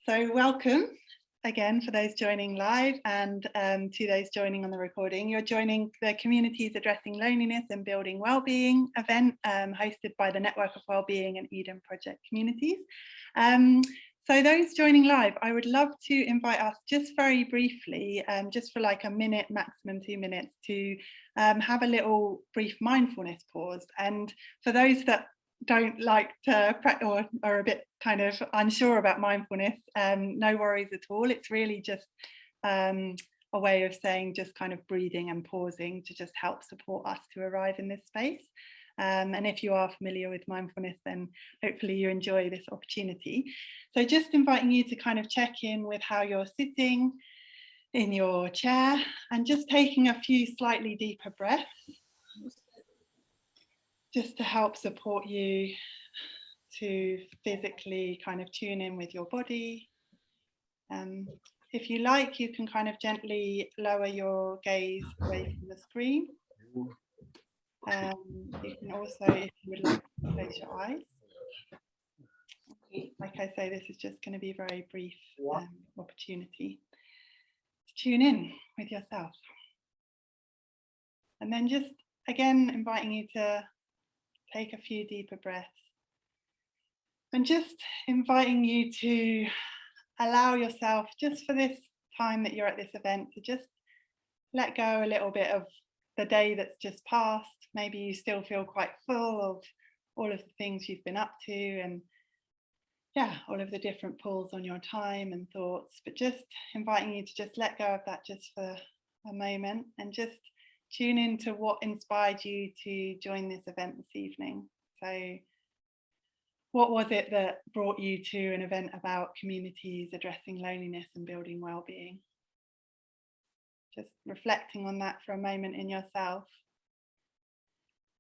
So welcome again for those joining live and to those joining on the recording. You're joining the Communities Addressing Loneliness and Building Wellbeing event hosted by the Network of Wellbeing and Eden Project Communities. So those joining live, I would love to invite us just very briefly, just for like a minute, maximum 2 minutes, to have a little brief mindfulness pause. And for those that don't like to or are a bit kind of unsure about mindfulness, no worries at all. It's really just a way of saying just kind of breathing and pausing to just help support us to arrive in this space. And if you are familiar with mindfulness, then hopefully you enjoy this opportunity. So just inviting you to kind of check in with how you're sitting in your chair and just taking a few slightly deeper breaths, just to help support you to physically kind of tune in with your body. If you like, you can kind of gently lower your gaze away from the screen. You can also, if you would like, to close your eyes. Like I say, this is just going to be a very brief opportunity to tune in with yourself. And then just, again, inviting you to take a few deeper breaths. And just inviting you to allow yourself, just for this time that you're at this event, to just let go a little bit of the day that's just passed. Maybe you still feel quite full of all of the things you've been up to and all of the different pulls on your time and thoughts, but just inviting you to just let go of that just for a moment and just tune into what inspired you to join this event this evening. So what was it that brought you to an event about communities addressing loneliness and building well-being? Just reflecting on that for a moment in yourself.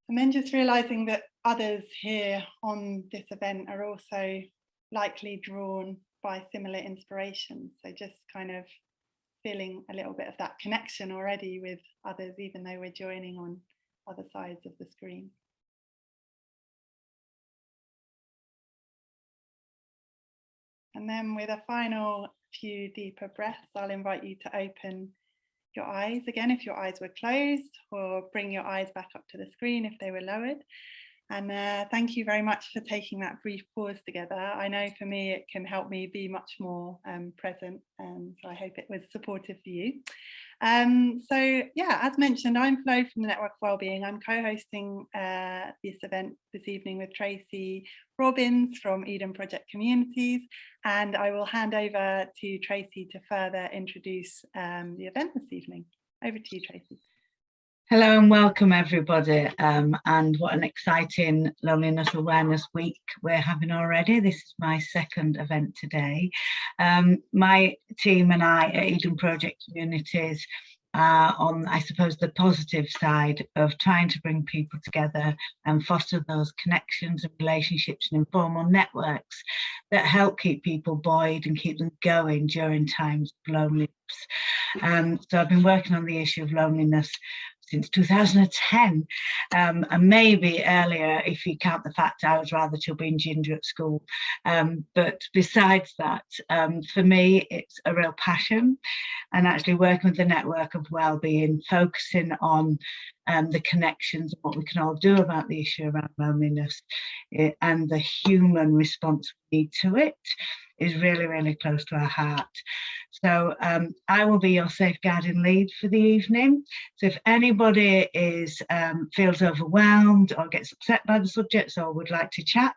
And then just realizing that others here on this event are also likely drawn by similar inspirations. So just kind of feeling a little bit of that connection already with others, even though we're joining on other sides of the screen. And then with a final few deeper breaths, I'll invite you to open your eyes again if your eyes were closed, or bring your eyes back up to the screen if they were lowered. And thank you very much for taking that brief pause together. I know for me it can help me be much more present, so I hope it was supportive for you. So yeah, as mentioned, I'm Flo from the Network of Wellbeing. I'm co-hosting this event this evening with Tracey Robbins from Eden Project Communities, and I will hand over to Tracey to further introduce the event this evening. Over to you, Tracey. Hello and welcome everybody, and what an exciting Loneliness Awareness Week we're having already. This is my second event today. My team and I at Eden Project Communities are on, I suppose, the positive side of trying to bring people together and foster those connections and relationships and informal networks that help keep people buoyed and keep them going during times of loneliness. So I've been working on the issue of loneliness since 2010, and maybe earlier if you count the fact I was rather chubby and ginger at school. But besides that, for me it's a real passion, and actually working with the Network of Wellbeing, focusing on the connections and what we can all do about the issue around loneliness and the human response we need to it is really, really close to our heart. So I will be your safeguarding lead for the evening. So if anybody feels overwhelmed or gets upset by the subjects or would like to chat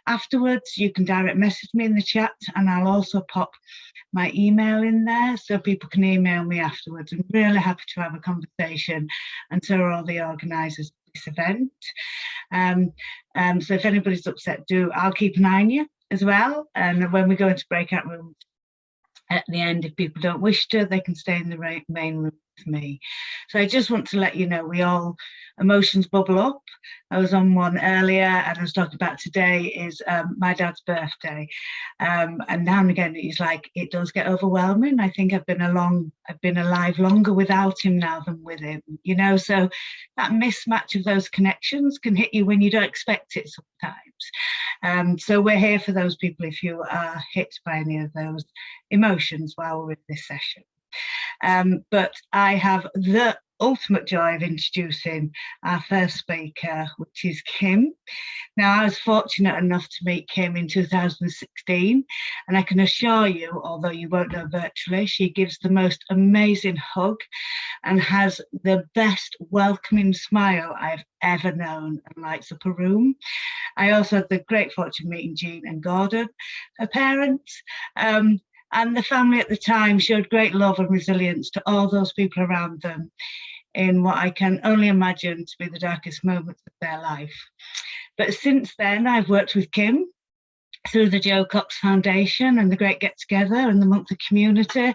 afterwards, you can direct message me in the chat, and I'll also pop my email in there so people can email me afterwards. I'm really happy to have a conversation, and so are all the organisers of this event. So if anybody's upset, I'll keep an eye on you as well, and when we go into breakout rooms at the end, if people don't wish to, they can stay in the main room with me. So I just want to let you know, emotions bubble up. I was on one earlier, and I was talking about today is my dad's birthday, and now and again it's like it does get overwhelming. I think I've been alive longer without him now than with him, so that mismatch of those connections can hit you when you don't expect it sometimes. So we're here for those people if you are hit by any of those emotions while we're in this session. But I have the ultimate joy of introducing our first speaker, which is Kim. Now, I was fortunate enough to meet Kim in 2016, and I can assure you, although you won't know virtually, she gives the most amazing hug and has the best welcoming smile I've ever known and lights up a room. I also had the great fortune of meeting Jean and Gordon, her parents, and the family at the time showed great love and resilience to all those people around them in what I can only imagine to be the darkest moments of their life. But since then, I've worked with Kim through the Jo Cox Foundation and the Great Get Together and the Month of Community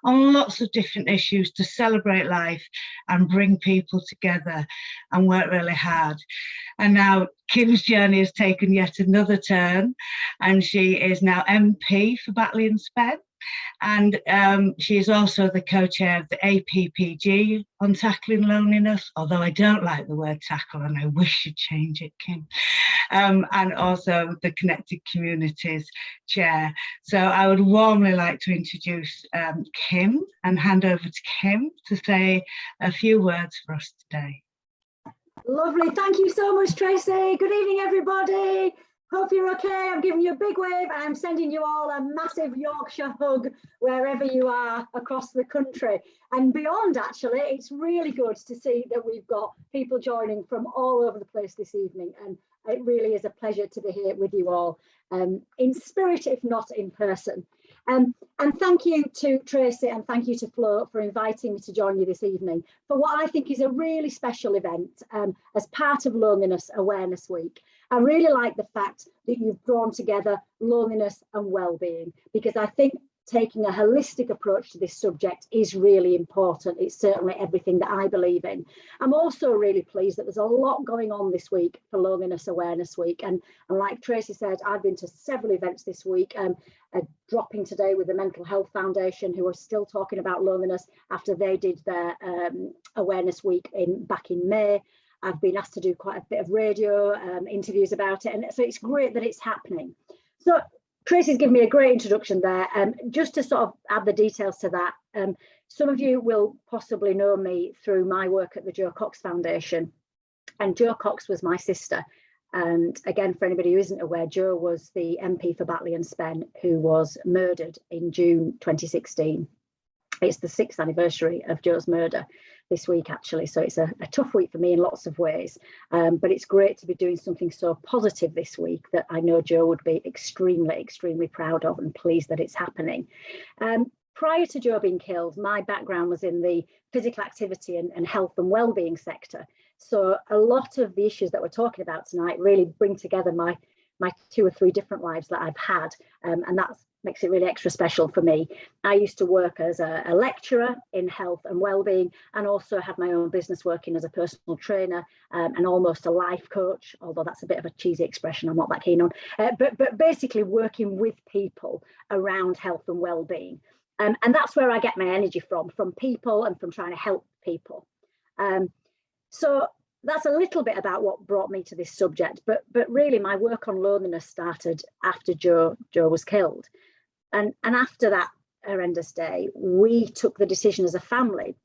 on lots of different issues to celebrate life and bring people together and work really hard. And now Kim's journey has taken yet another turn, and she is now MP for Batley and Spen. And she is also the co-chair of the APPG on tackling loneliness, although I don't like the word tackle and I wish you'd change it, Kim. And also the Connected Communities chair. So I would warmly like to introduce Kim and hand over to Kim to say a few words for us today. Lovely. Thank you so much, Tracey. Good evening, everybody. Hope you're okay. I'm giving you a big wave. I'm sending you all a massive Yorkshire hug wherever you are across the country and beyond. Actually, it's really good to see that we've got people joining from all over the place this evening, and it really is a pleasure to be here with you all in spirit, if not in person. And thank you to Tracey and thank you to Flo for inviting me to join you this evening for what I think is a really special event as part of Loneliness Awareness Week. I really like the fact that you've drawn together loneliness and well-being, because I think taking a holistic approach to this subject is really important. It's certainly everything that I believe in. I'm also really pleased that there's a lot going on this week for Loneliness Awareness Week. And like Tracey said, I've been to several events this week, dropping today with the Mental Health Foundation, who are still talking about loneliness after they did their awareness week back in May. I've been asked to do quite a bit of radio interviews about it. And so it's great that it's happening. So Tracey's given me a great introduction there. Just to sort of add the details to that, some of you will possibly know me through my work at the Jo Cox Foundation. And Jo Cox was my sister. And again, for anybody who isn't aware, Jo was the MP for Batley and Spen who was murdered in June 2016. It's the 6th anniversary of Jo's murder this week, actually. So it's a tough week for me in lots of ways. But it's great to be doing something so positive this week that I know Jo would be extremely, extremely proud of and pleased that it's happening. Prior to Jo being killed, my background was in the physical activity and health and wellbeing sector. So a lot of the issues that we're talking about tonight really bring together my 2 or 3 different lives that I've had. And that makes it really extra special for me. I used to work as a lecturer in health and wellbeing, and also had my own business working as a personal trainer and almost a life coach, although that's a bit of a cheesy expression I'm not that keen on. But basically working with people around health and wellbeing. And that's where I get my energy from people and from trying to help people. So that's a little bit about what brought me to this subject, but really my work on loneliness started after Jo was killed. And after that horrendous day, we took the decision as a family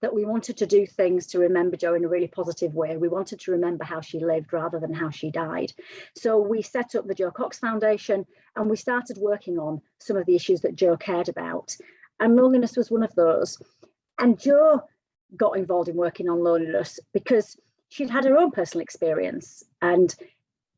that we wanted to do things to remember Jo in a really positive way. We wanted to remember how she lived rather than how she died. So we set up the Jo Cox Foundation and we started working on some of the issues that Jo cared about. And loneliness was one of those. And Jo got involved in working on loneliness because she'd had her own personal experience. And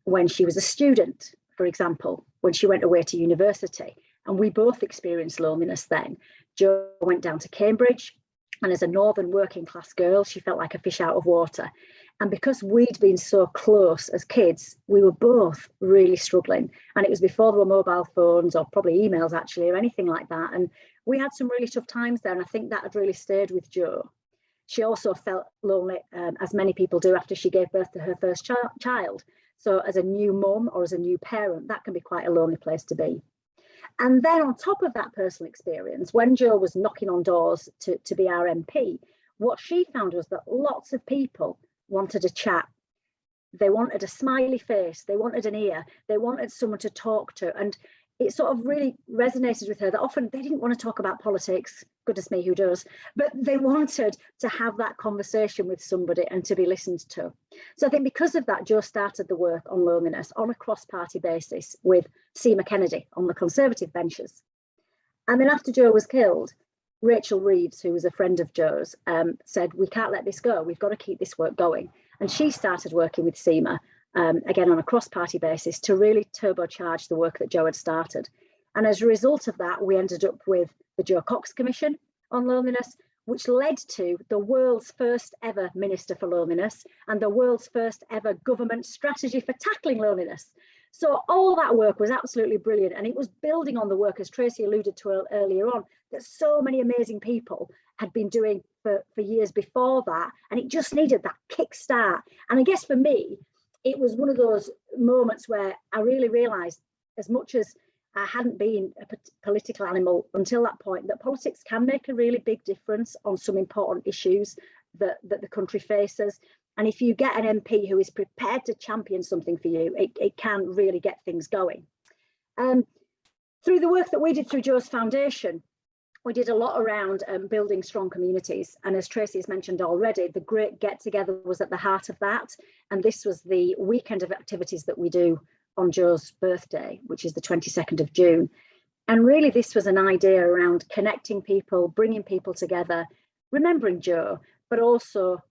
when she was a student, for example, when she went away to university, and we both experienced loneliness then. Jo went down to Cambridge, and as a northern working class girl, she felt like a fish out of water. And because we'd been so close as kids, we were both really struggling. And it was before there were mobile phones or probably emails actually or anything like that. And we had some really tough times there. And I think that had really stayed with Jo. She also felt lonely, as many people do after she gave birth to her first child. So as a new mum or as a new parent, that can be quite a lonely place to be. And then on top of that personal experience, when Jo was knocking on doors to be our MP, what she found was that lots of people wanted to chat They wanted a smiley face, they wanted an ear, they wanted someone to talk to. And it sort of really resonated with her that often they didn't want to talk about politics, goodness me, who does, but they wanted to have that conversation with somebody and to be listened to. So I think because of that, Jo started the work on loneliness on a cross-party basis with Seema Kennedy on the Conservative benches. And then after Jo was killed, Rachel Reeves, who was a friend of Jo's, said, we can't let this go, we've got to keep this work going. And she started working with Seema, again on a cross-party basis, to really turbocharge the work that Jo had started. And as a result of that, we ended up with the Jo Cox Commission on loneliness, which led to the world's first ever Minister for Loneliness and the world's first ever government strategy for tackling loneliness. So all that work was absolutely brilliant, and it was building on the work, as Tracey alluded to earlier on, that so many amazing people had been doing for years before that, and it just needed that kickstart. And I guess for me, it was one of those moments where I really realised, as much as I hadn't been a political animal until that point, that politics can make a really big difference on some important issues that the country faces. And if you get an MP who is prepared to champion something for you, it can really get things going. Through the work that we did through Jo's Foundation, we did a lot around building strong communities. And as Tracey has mentioned already, the Great Get Together was at the heart of that. And this was the weekend of activities that we do on Jo's birthday, which is the 22nd of June. And really, this was an idea around connecting people, bringing people together, remembering Jo, but also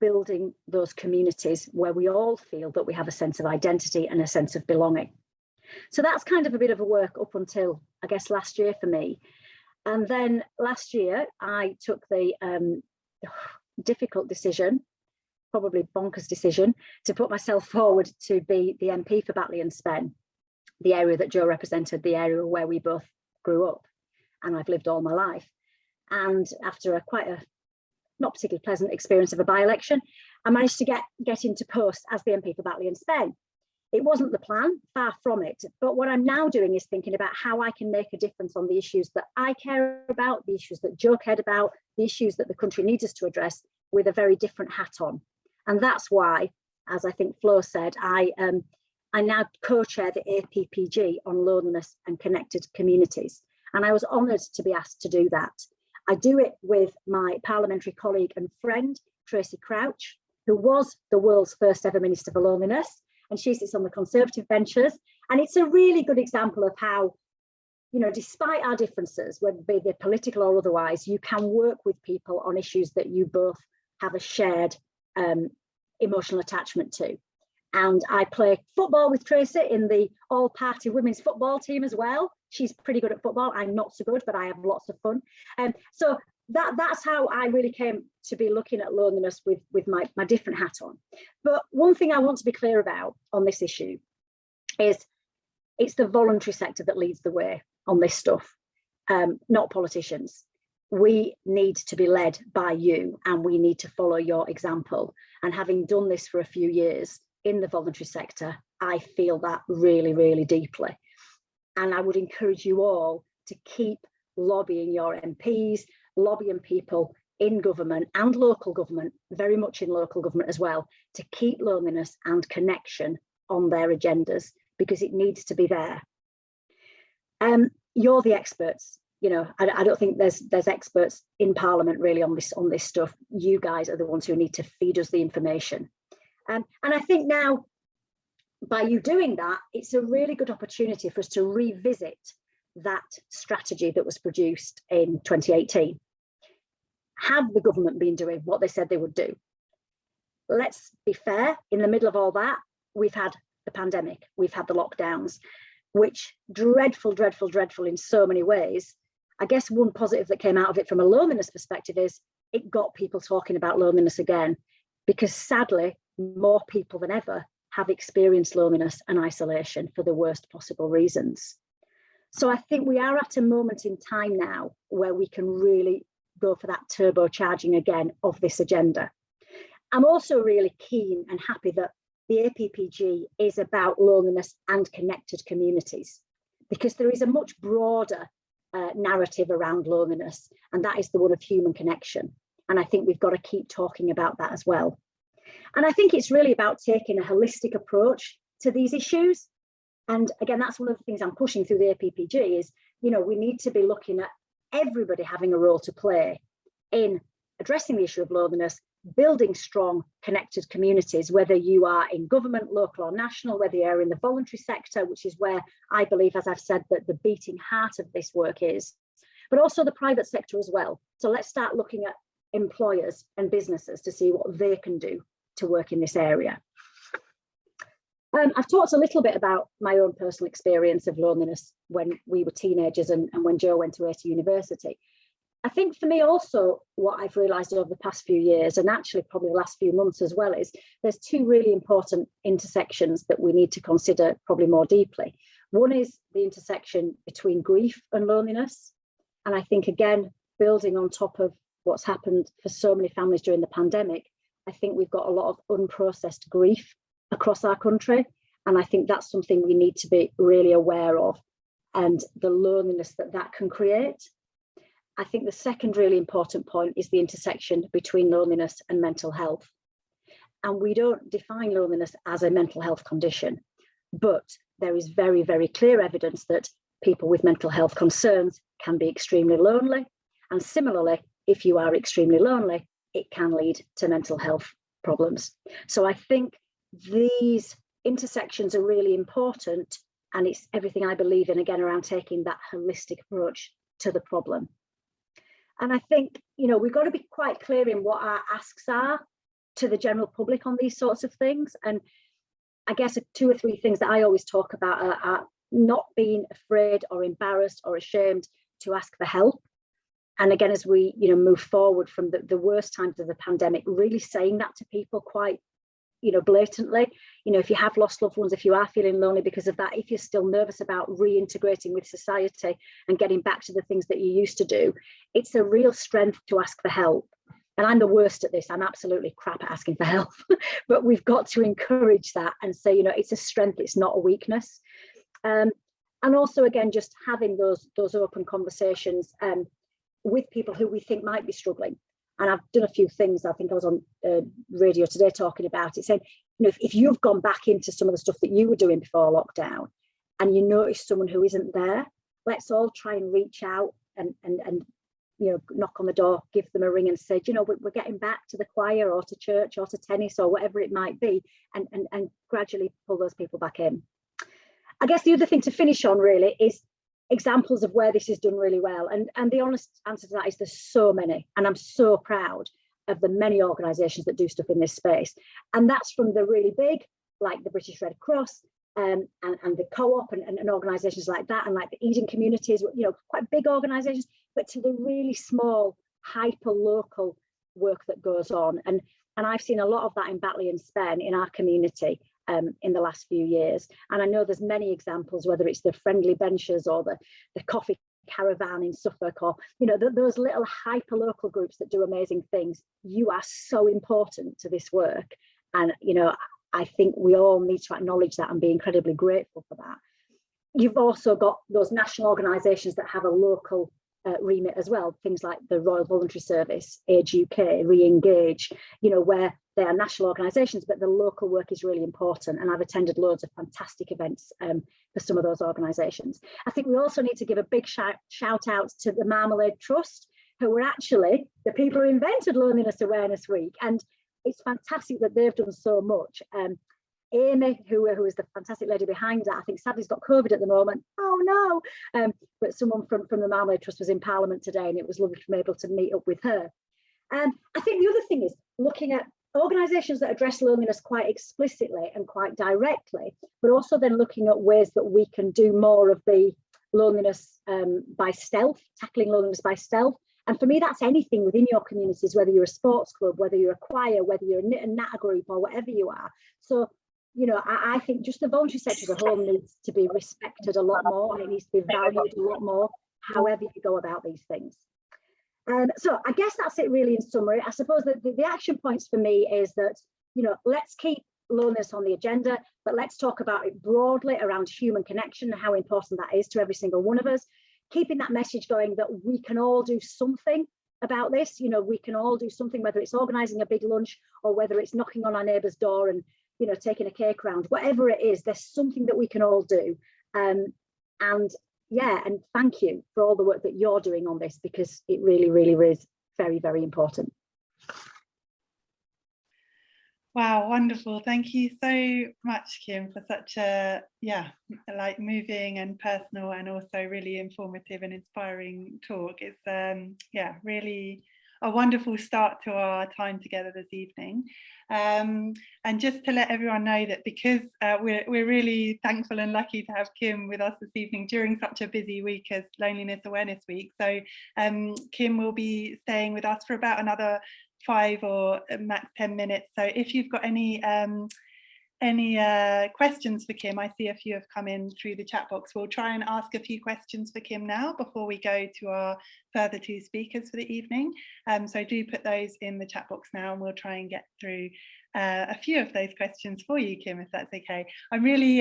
building those communities where we all feel that we have a sense of identity and a sense of belonging. So that's kind of a bit of a work up until, I guess, last year for me. And then last year, I took the difficult decision, probably bonkers decision, to put myself forward to be the MP for Batley and Spen, the area that Jo represented, the area where we both grew up and I've lived all my life. And after quite a not particularly pleasant experience of a by-election, I managed to get into post as the MP for Batley and Spen. It wasn't the plan, far from it. But what I'm now doing is thinking about how I can make a difference on the issues that I care about, the issues that Jo cared about, the issues that the country needs us to address, with a very different hat on. And that's why, as I think Flo said, I now co-chair the APPG on loneliness and connected communities. And I was honoured to be asked to do that. I do it with my parliamentary colleague and friend, Tracey Crouch, who was the world's first ever Minister for Loneliness, and she sits on the Conservative benches. And it's a really good example of how, you know, despite our differences, whether they be political or otherwise, you can work with people on issues that you both have a shared emotional attachment to. And I play football with Tracey in the all-party women's football team as well. She's pretty good at football. I'm not so good, but I have lots of fun. So that's how I really came to be looking at loneliness with my different hat on. But one thing I want to be clear about on this issue is it's the voluntary sector that leads the way on this stuff, not politicians. We need to be led by you, and we need to follow your example. And having done this for a few years in the voluntary sector, I feel that really, really deeply. And I would encourage you all to keep lobbying your MPs, lobbying people in government and local government, very much in local government as well, to keep loneliness and connection on their agendas, because it needs to be there. You're the experts. You know, I don't think there's experts in Parliament really on this stuff. You guys are the ones who need to feed us the information. And I think now, by you doing that, it's a really good opportunity for us to revisit that strategy that was produced in 2018. Have the government been doing what they said they would do? Let's be fair, in the middle of all that, we've had the pandemic, we've had the lockdowns, which dreadful in so many ways. I guess one positive that came out of it from a loneliness perspective is it got people talking about loneliness again, because sadly, more people than ever have experienced loneliness and isolation for the worst possible reasons. So I think we are at a moment in time now where we can really go for that turbocharging again of this agenda. I'm also really keen and happy that the APPG is about loneliness and connected communities, because there is a much broader narrative around loneliness, and that is the one of human connection. And I think we've got to keep talking about that as well. And I think it's really about taking a holistic approach to these issues. And again, that's one of the things I'm pushing through the APPG is, you know, we need to be looking at everybody having a role to play in addressing the issue of loneliness, building strong, connected communities, whether you are in government, local or national, whether you're in the voluntary sector, which is where I believe, as I've said, that the beating heart of this work is, but also the private sector as well. So let's start looking at employers and businesses to see what they can do to work in this area. I've talked a little bit about my own personal experience of loneliness when we were teenagers and when Joe went away to university. I think for me also, what I've realised over the past few years, and actually probably the last few months as well, is there's two really important intersections that we need to consider probably more deeply. One is the intersection between grief and loneliness. And I think, again, building on top of what's happened for so many families during the pandemic, I think we've got a lot of unprocessed grief across our country. And I think that's something we need to be really aware of, and the loneliness that that can create. I think the second really important point is the intersection between loneliness and mental health. And we don't define loneliness as a mental health condition, but there is very, very clear evidence that people with mental health concerns can be extremely lonely. And similarly, if you are extremely lonely, it can lead to mental health problems. So I think these intersections are really important, and it's everything I believe in, again, around taking that holistic approach to the problem. And I think, you know, we've got to be quite clear in what our asks are to the general public on these sorts of things. And I guess 2 or 3 things that I always talk about are not being afraid or embarrassed or ashamed to ask for help. And again, as we, you know, move forward from the worst times of the pandemic, really saying that to people quite, you know, blatantly. You know, if you have lost loved ones, if you are feeling lonely because of that, if you're still nervous about reintegrating with society and getting back to the things that you used to do, it's a real strength to ask for help. And I'm the worst at this. I'm absolutely crap at asking for help, but we've got to encourage that and say, you know, it's a strength, it's not a weakness. And also, again, just having those open conversations with people who we think might be struggling. And I've done a few things. I think I was on radio today talking about it, saying, you know, if you've gone back into some of the stuff that you were doing before lockdown and you notice someone who isn't there, let's all try and reach out and you know, knock on the door, give them a ring and say, you know, we're getting back to the choir or to church or to tennis or whatever it might be, and gradually pull those people back in. I guess the other thing to finish on really is examples of where this is done really well. And the honest answer to that is there's so many, and I'm so proud of the many organisations that do stuff in this space. And that's from the really big, like the British Red Cross and the Co-op and organisations like that, and like the Eden communities, you know, quite big organisations, but to the really small, hyper-local work that goes on. And I've seen a lot of that in Batley and Spen in our community in the last few years. And I know there's many examples, whether it's the Friendly Benches or the Coffee Caravan in Suffolk, or, you know, those little hyper-local groups that do amazing things. You are so important to this work. And, you know, I think we all need to acknowledge that and be incredibly grateful for that. You've also got those national organisations that have a local remit as well, things like the Royal Voluntary Service, Age UK, Re-engage, you know, where they are national organisations, but the local work is really important. And I've attended loads of fantastic events for some of those organisations. I think we also need to give a big shout out to the Marmalade Trust, who were actually the people who invented Loneliness Awareness Week. And it's fantastic that they've done so much. Amy, who is the fantastic lady behind that, I think sadly has got COVID at the moment. Oh no! But someone from the Marmalade Trust was in Parliament today, and it was lovely to be able to meet up with her. I think the other thing is looking at organisations that address loneliness quite explicitly and quite directly, but also then looking at ways that we can do more of the loneliness by stealth, tackling loneliness by stealth. And for me, that's anything within your communities, whether you're a sports club, whether you're a choir, whether you're a knit and natter group, or whatever you are. So, you know, I think just the voluntary sector as a whole needs to be respected a lot more, and it needs to be valued a lot more, however you go about these things. So I guess that's it really in summary. I suppose that the action points for me is that, you know, let's keep loneliness on the agenda, but let's talk about it broadly around human connection and how important that is to every single one of us. Keeping that message going that we can all do something about this. You know, we can all do something, whether it's organising a big lunch or whether it's knocking on our neighbour's door and, you know, taking a cake round, whatever it is, there's something that we can all do. And yeah, and thank you for all the work that you're doing on this, because it really, really is very, very important. Wow, wonderful. Thank you so much, Kim, for such a, like moving and personal and also really informative and inspiring talk. It's, really a wonderful start to our time together this evening. And just to let everyone know that because we're really thankful and lucky to have Kim with us this evening during such a busy week as Loneliness Awareness Week. So Kim will be staying with us for about another 5 or max 10 minutes. So if you've got any questions for Kim, I see a few have come in through the chat box. We'll try and ask a few questions for Kim now before we go to our further 2 speakers for the evening. So do put those in the chat box now, and we'll try and get through a few of those questions for you, Kim, if that's okay. I'm really,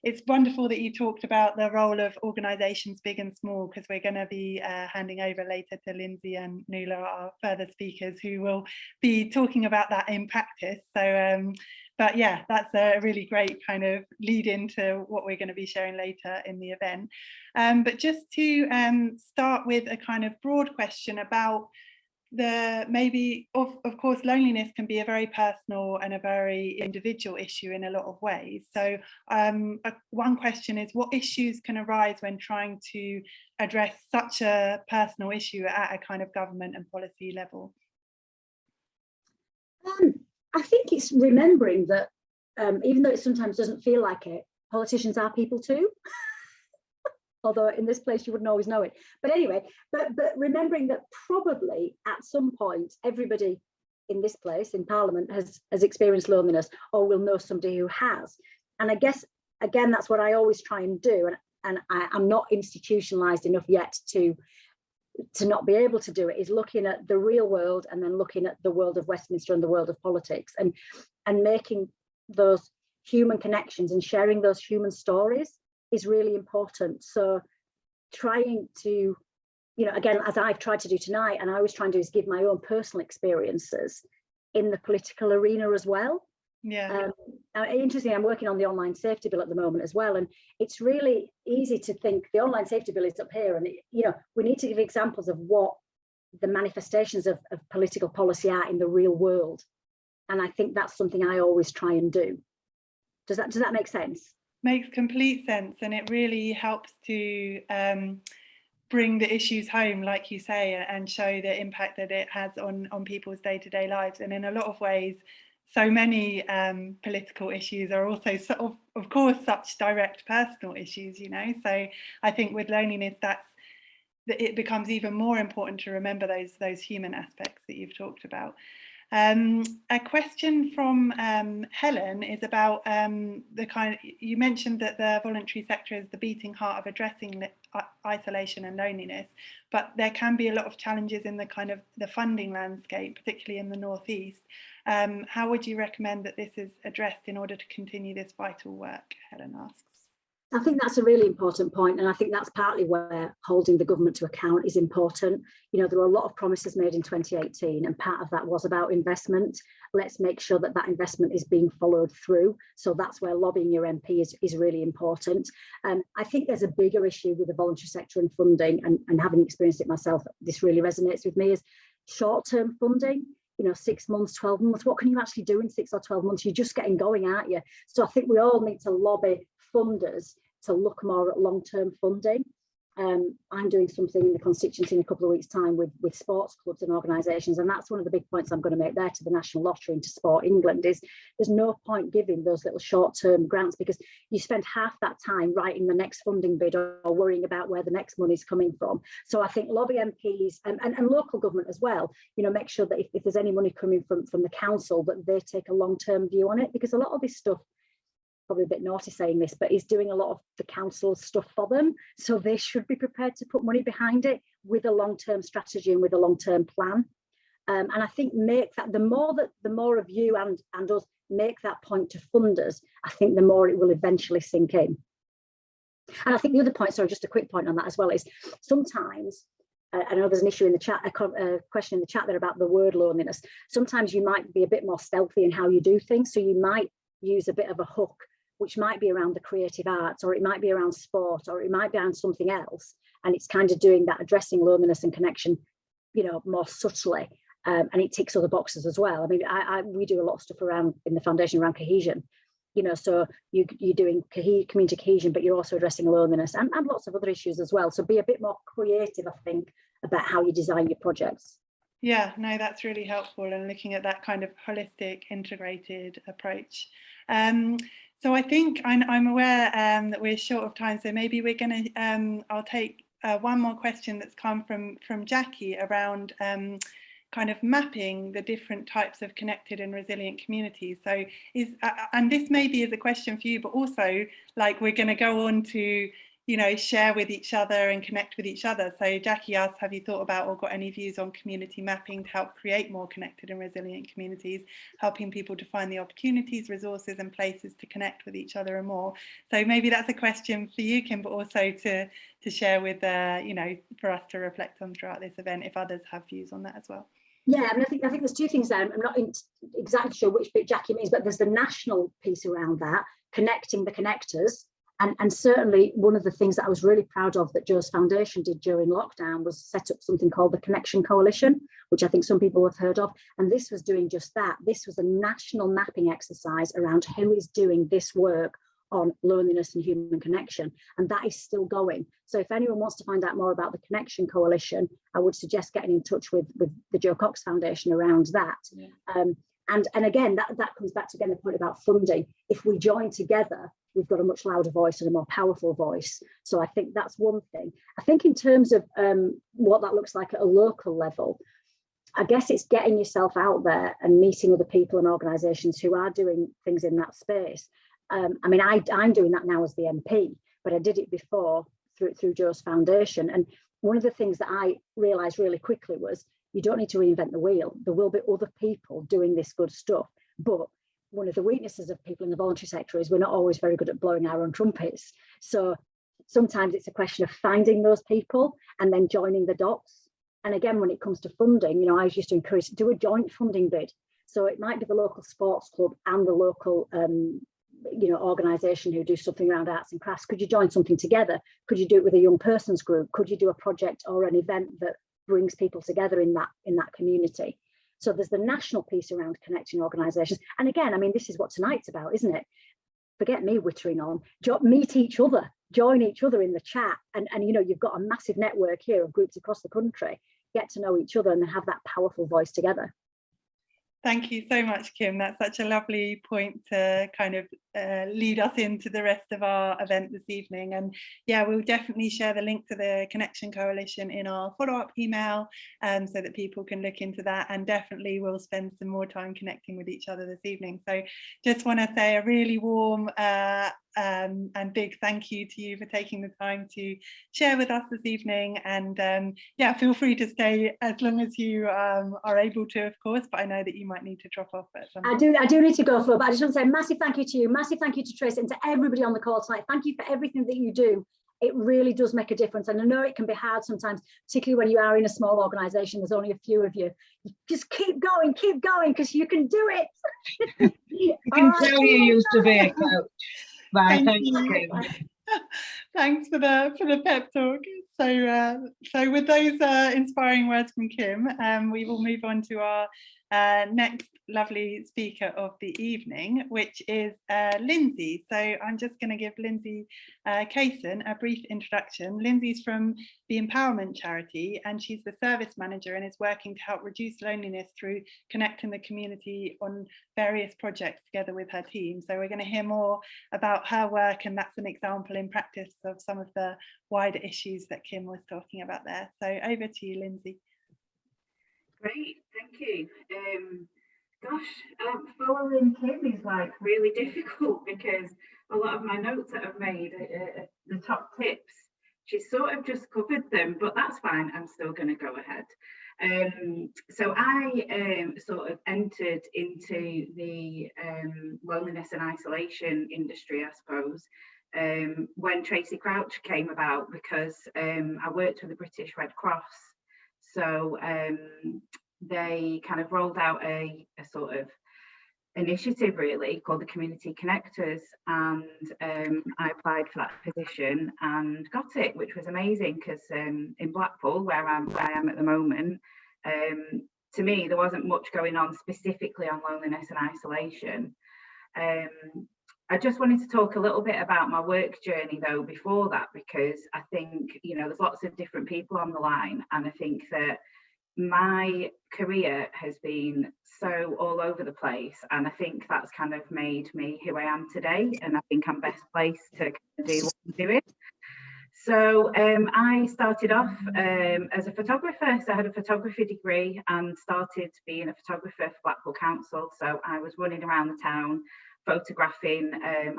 it's wonderful that you talked about the role of organisations big and small, because we're going to be handing over later to Linzi and Nuala, our further speakers, who will be talking about that in practice. So, but yeah, that's a really great kind of lead into what we're going to be sharing later in the event. But just to start with a kind of broad question about maybe of course loneliness can be a very personal and a very individual issue in a lot of ways. So one question is, what issues can arise when trying to address such a personal issue at a kind of government and policy level? I think it's remembering that even though it sometimes doesn't feel like it, politicians are people too. Although in this place you wouldn't always know it. But anyway, but remembering that probably at some point everybody in this place, in Parliament, has experienced loneliness or will know somebody who has. And I guess, again, that's what I always try and do. And I'm not institutionalized enough yet to not be able to do it, is looking at the real world and then looking at the world of Westminster and the world of politics, and making those human connections and sharing those human stories is really important. So trying to, you know, again, as I've tried to do tonight, and I was trying to do, is give my own personal experiences in the political arena as well. Yeah. Interestingly, I'm working on the online safety bill at the moment as well, and it's really easy to think the online safety bill is up here, and you know, we need to give examples of what the manifestations of political policy are in the real world, and I think that's something I always try and do. Does that make sense? Makes complete sense, and it really helps to bring the issues home, like you say, and show the impact that it has on people's day-to-day lives. And in a lot of ways, so many political issues are also sort of course, such direct personal issues, you know. So I think with loneliness, it becomes even more important to remember those human aspects that you've talked about. A question from Helen is about the kind of, you mentioned that the voluntary sector is the beating heart of addressing isolation and loneliness, but there can be a lot of challenges in the kind of the funding landscape, particularly in the Northeast. How would you recommend that this is addressed in order to continue this vital work? Helen asks. I think that's a really important point, and I think that's partly where holding the government to account is important. You know, there were a lot of promises made in 2018, and part of that was about investment. Let's make sure that that investment is being followed through. So that's where lobbying your MP is really important. I think there's a bigger issue with the voluntary sector and funding, and having experienced it myself, this really resonates with me, is short-term funding. You know, 6 months, 12 months, what can you actually do in 6 or 12 months? You're just getting going, aren't you? So I think we all need to lobby funders to look more at long-term funding. I'm doing something in the constituency in a couple of weeks' time with sports clubs and organisations, and that's one of the big points I'm going to make there to the National Lottery and to Sport England, is there's no point giving those little short-term grants, because you spend half that time writing the next funding bid or worrying about where the next money's coming from. So I think lobby MPs and local government as well, you know, make sure that if there's any money coming from the council, that they take a long-term view on it, because a lot of this stuff, probably a bit naughty saying this, but is doing a lot of the council's stuff for them. So they should be prepared to put money behind it with a long-term strategy and with a long-term plan. And I think make that, the more of you and us make that point to funders, I think the more it will eventually sink in. And I think the other point, sorry, just a quick point on that as well, is sometimes I know there's an issue in the chat, a question in the chat there about the word loneliness. Sometimes you might be a bit more stealthy in how you do things. So you might use a bit of a hook, which might be around the creative arts, or it might be around sport, or it might be around something else. And it's kind of doing that, addressing loneliness and connection, you know, more subtly. And it ticks other boxes as well. I mean, we do a lot of stuff around in the foundation around cohesion. You know, so you're doing community cohesion, but you're also addressing loneliness and lots of other issues as well. So be a bit more creative, I think, about how you design your projects. Yeah, no, that's really helpful, and looking at that kind of holistic, integrated approach. So I think I'm aware that we're short of time, so maybe we're going to, I'll take one more question that's come from Jackie around kind of mapping the different types of connected and resilient communities. So and this maybe is a question for you, but also like we're going to go on to, you know, share with each other and connect with each other. So Jackie asks, have you thought about or got any views on community mapping to help create more connected and resilient communities, helping people to find the opportunities, resources and places to connect with each other and more? So maybe that's a question for you, Kim, but also to share with, you know, for us to reflect on throughout this event, if others have views on that as well. Yeah, I mean, I think there's two things there. I'm not exactly sure which bit Jackie means, but there's the national piece around that, connecting the connectors. And certainly one of the things that I was really proud of that Joe's Foundation did during lockdown was set up something called the Connection Coalition, which I think some people have heard of. And this was doing just that. This was a national mapping exercise around who is doing this work on loneliness and human connection. And that is still going. So if anyone wants to find out more about the Connection Coalition, I would suggest getting in touch with the Joe Cox Foundation around that. Yeah. And again, that comes back to again the point about funding. If we join together, we've got a much louder voice and a more powerful voice. So I think that's one thing. I think in terms of what that looks like at a local level, I guess it's getting yourself out there and meeting other people and organisations who are doing things in that space. I mean, I'm doing that now as the MP, but I did it before through Joe's Foundation. And one of the things that I realised really quickly was you don't need to reinvent the wheel. There will be other people doing this good stuff. But one of the weaknesses of people in the voluntary sector is we're not always very good at blowing our own trumpets. So sometimes it's a question of finding those people and then joining the dots. And again, when it comes to funding, you know, I used to encourage do a joint funding bid. So it might be the local sports club and the local you know, organisation who do something around arts and crafts. Could you join something together? Could you do it with a young person's group? Could you do a project or an event that brings people together in that community? So there's the national piece around connecting organisations. And again, I mean, this is what tonight's about, isn't it? Forget me wittering on, meet each other, join each other in the chat. And you know, you've got a massive network here of groups across the country, get to know each other and have that powerful voice together. Thank you so much, Kim. That's such a lovely point to kind of lead us into the rest of our event this evening. And yeah, we'll definitely share the link to the Connection Coalition in our follow-up email so that people can look into that, and definitely we'll spend some more time connecting with each other this evening. So just want to say a really warm and big thank you to you for taking the time to share with us this evening. And yeah, feel free to stay as long as you are able to, of course, but I know that you might need to drop off at some point. I do need to go, Phil, but I just want to say a massive thank you to you, massive thank you to Tracey and to everybody on the call tonight. Thank you for everything that you do. It really does make a difference. And I know it can be hard sometimes, particularly when you are in a small organisation, there's only a few of you. Just keep going, because you can do it. You can tell you used to be a coach. Right, thank you. Thanks for the pep talk. So with those inspiring words from Kim, we will move on to our next lovely speaker of the evening, which is Linzi. So I'm just going to give Linzi Kaysen a brief introduction. Linzi's from the Empowerment Charity, and she's the service manager and is working to help reduce loneliness through connecting the community on various projects together with her team. So we're going to hear more about her work, and that's an example in practice of some of the wider issues that Kim was talking about there. So over to you, Linzi. Great, thank you. Following Kim is like really difficult because a lot of my notes that I've made, the top tips, she's sort of just covered them, but that's fine. I'm still going to go ahead. So I sort of entered into the loneliness and isolation industry, I suppose, when Tracy Crouch came about, because I worked with the British Red Cross So they kind of rolled out a sort of initiative really called the Community Connectors, and I applied for that position and got it, which was amazing because in Blackpool, where I am at the moment, to me there wasn't much going on specifically on loneliness and isolation. I just wanted to talk a little bit about my work journey though before that, because I think, you know, there's lots of different people on the line, and I think that my career has been so all over the place, and I think that's kind of made me who I am today, and I think I'm best placed to do what I'm doing. So I started off as a photographer. So I had a photography degree and started being a photographer for Blackpool Council. So I was running around the town photographing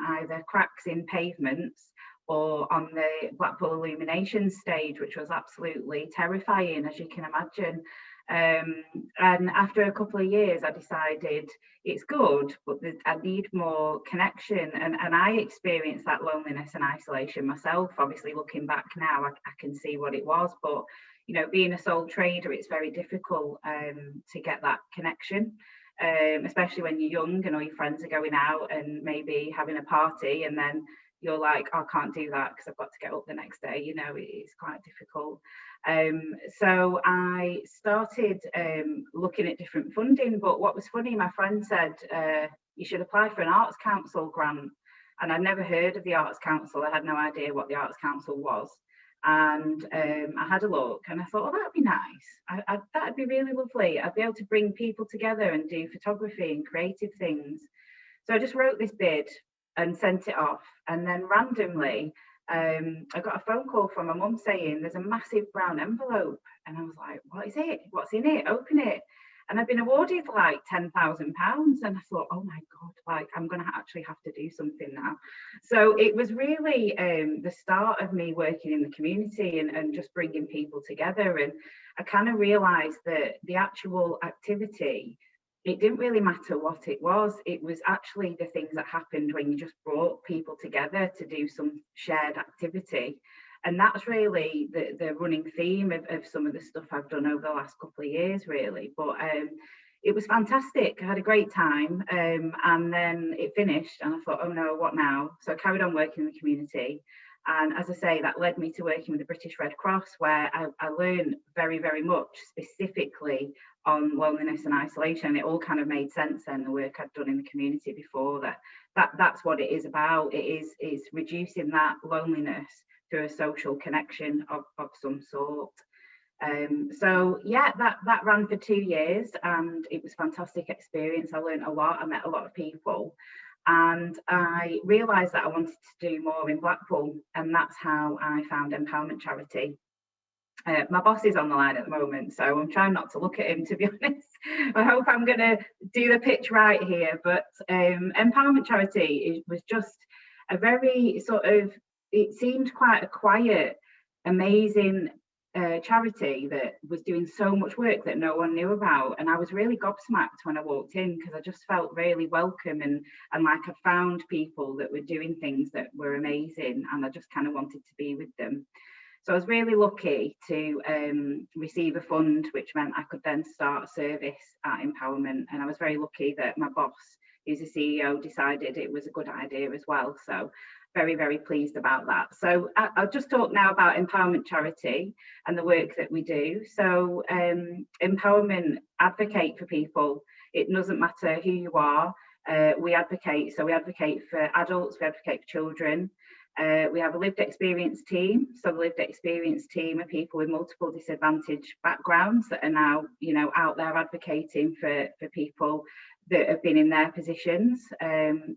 either cracks in pavements or on the Blackpool illumination stage, which was absolutely terrifying, as you can imagine. And after a couple of years, I decided it's good, but I need more connection. And I experienced that loneliness and isolation myself. Obviously, looking back now, I can see what it was. But, you know, being a sole trader, it's very difficult to get that connection. Especially when you're young and all your friends are going out and maybe having a party, and then you're like, oh, I can't do that because I've got to get up the next day. You know, it's quite difficult. So I started looking at different funding. But what was funny, my friend said, you should apply for an Arts Council grant. And I'd never heard of the Arts Council. I had no idea what the Arts Council was. And I had a look and I thought, oh, that'd be nice. That'd be really lovely. I'd be able to bring people together and do photography and creative things. So I just wrote this bid and sent it off. And then randomly, I got a phone call from my mum saying there's a massive brown envelope. And I was like, what is it? What's in it? Open it. And I've been awarded like £10,000. And I thought, oh my God, like I'm going to actually have to do something now. So it was really the start of me working in the community and just bringing people together. And I kind of realised that the actual activity, it didn't really matter what it was actually the things that happened when you just brought people together to do some shared activity. And that's really the running theme of some of the stuff I've done over the last couple of years, really. But it was fantastic. I had a great time. And then it finished and I thought, oh no, what now? So I carried on working in the community. And as I say, that led me to working with the British Red Cross, where I learned very, very much specifically on loneliness and isolation. It all kind of made sense then, the work I'd done in the community before, that's what it is about. It's reducing that loneliness through a social connection of some sort. So yeah, that ran for 2 years and it was a fantastic experience. I learned a lot, I met a lot of people, and I realised that I wanted to do more in Blackpool, and that's how I found Empowerment Charity. My boss is on the line at the moment, so I'm trying not to look at him, to be honest. I hope I'm going to do the pitch right here, but Empowerment Charity was just a very sort of, it seemed quite a quiet, amazing charity that was doing so much work that no one knew about. And I was really gobsmacked when I walked in, because I just felt really welcome and like I found people that were doing things that were amazing, and I just kind of wanted to be with them. So I was really lucky to receive a fund, which meant I could then start a service at Empowerment. And I was very lucky that my boss, who's a CEO, decided it was a good idea as well. So very, very pleased about that. So I'll just talk now about Empowerment Charity and the work that we do. So Empowerment advocate for people. It doesn't matter who you are. We advocate. So we advocate for adults, we advocate for children. We have a lived experience team. So the lived experience team are people with multiple disadvantaged backgrounds that are now, you know, out there advocating for people that have been in their positions.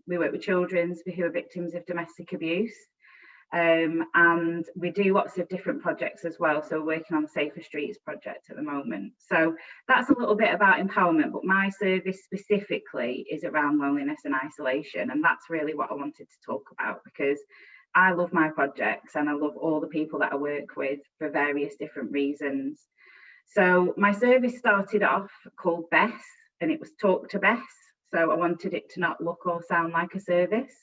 We work with children who are victims of domestic abuse. And we do lots of different projects as well. So we're working on the Safer Streets project at the moment. So that's a little bit about empowerment, but my service specifically is around loneliness and isolation. And that's really what I wanted to talk about, because I love my projects and I love all the people that I work with for various different reasons. So my service started off called Bess, and it was Talk to Bess. So I wanted it to not look or sound like a service,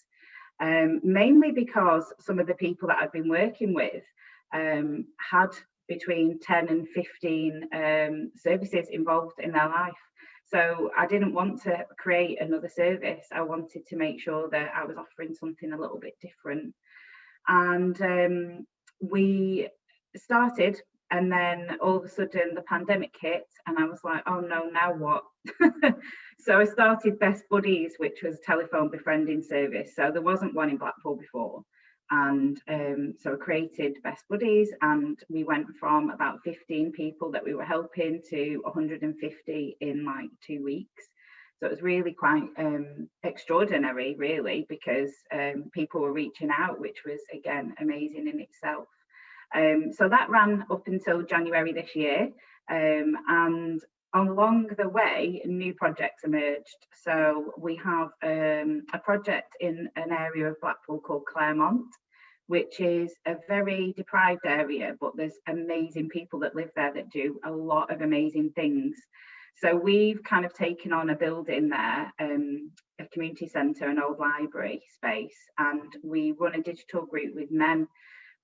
mainly because some of the people that I've been working with had between 10 and 15 services involved in their life. So I didn't want to create another service. I wanted to make sure that I was offering something a little bit different. And we started, and then all of a sudden the pandemic hit, and I was like, oh no, now what? So I started Best Buddies, which was a telephone befriending service. So there wasn't one in Blackpool before. And so I created Best Buddies, and we went from about 15 people that we were helping to 150 in like 2 weeks. So it was really quite extraordinary, really, because people were reaching out, which was, again, amazing in itself. So that ran up until January this year. And along the way, new projects emerged. So we have a project in an area of Blackpool called Claremont, which is a very deprived area, but there's amazing people that live there that do a lot of amazing things. So we've kind of taken on a building there, a community centre, an old library space, and we run a digital group with men.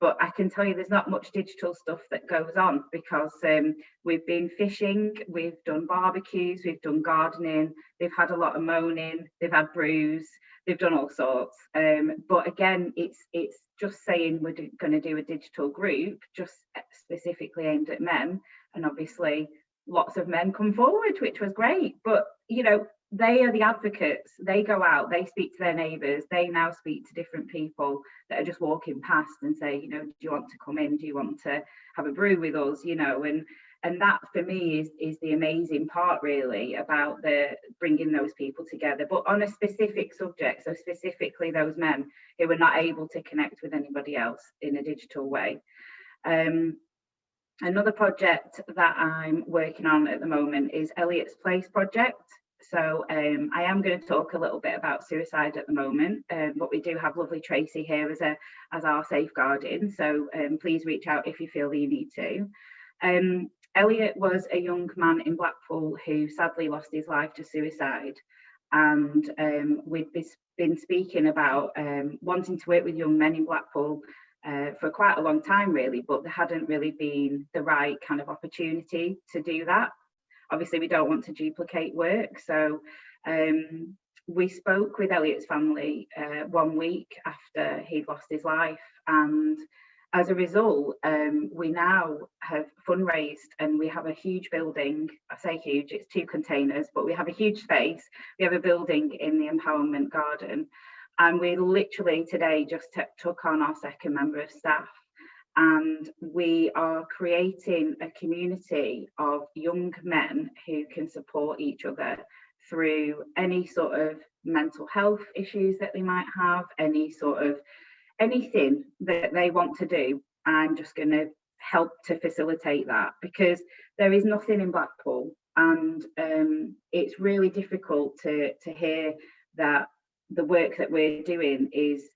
But I can tell you there's not much digital stuff that goes on, because we've been fishing, we've done barbecues, we've done gardening, they've had a lot of moaning, they've had brews, they've done all sorts. But again, it's just saying we're going to do a digital group just specifically aimed at men. And obviously lots of men come forward, which was great. But, you know, they are the advocates. They go out, they speak to their neighbours, they now speak to different people that are just walking past and say, you know, do you want to come in? Do you want to have a brew with us? You know, and that for me is the amazing part, really, about the bringing those people together, but on a specific subject. So specifically those men who were not able to connect with anybody else in a digital way. Another project that I'm working on at the moment is Elliot's Place project. So I am going to talk a little bit about suicide at the moment, but we do have lovely Tracey here as our safeguarding. So please reach out if you feel that you need to. Elliot was a young man in Blackpool who sadly lost his life to suicide. And we've been speaking about wanting to work with young men in Blackpool for quite a long time, really, but there hadn't really been the right kind of opportunity to do that. Obviously, we don't want to duplicate work. So we spoke with Elliot's family 1 week after he'd lost his life. And as a result, we now have fundraised, and we have a huge building. I say huge, it's 2 containers, but we have a huge space. We have a building in the Empowerment Garden. And we literally today just took on our 2nd member of staff. And we are creating a community of young men who can support each other through any sort of mental health issues that they might have, any sort of anything that they want to do. I'm just going to help to facilitate that, because there is nothing in Blackpool, and it's really difficult to hear that the work that we're doing is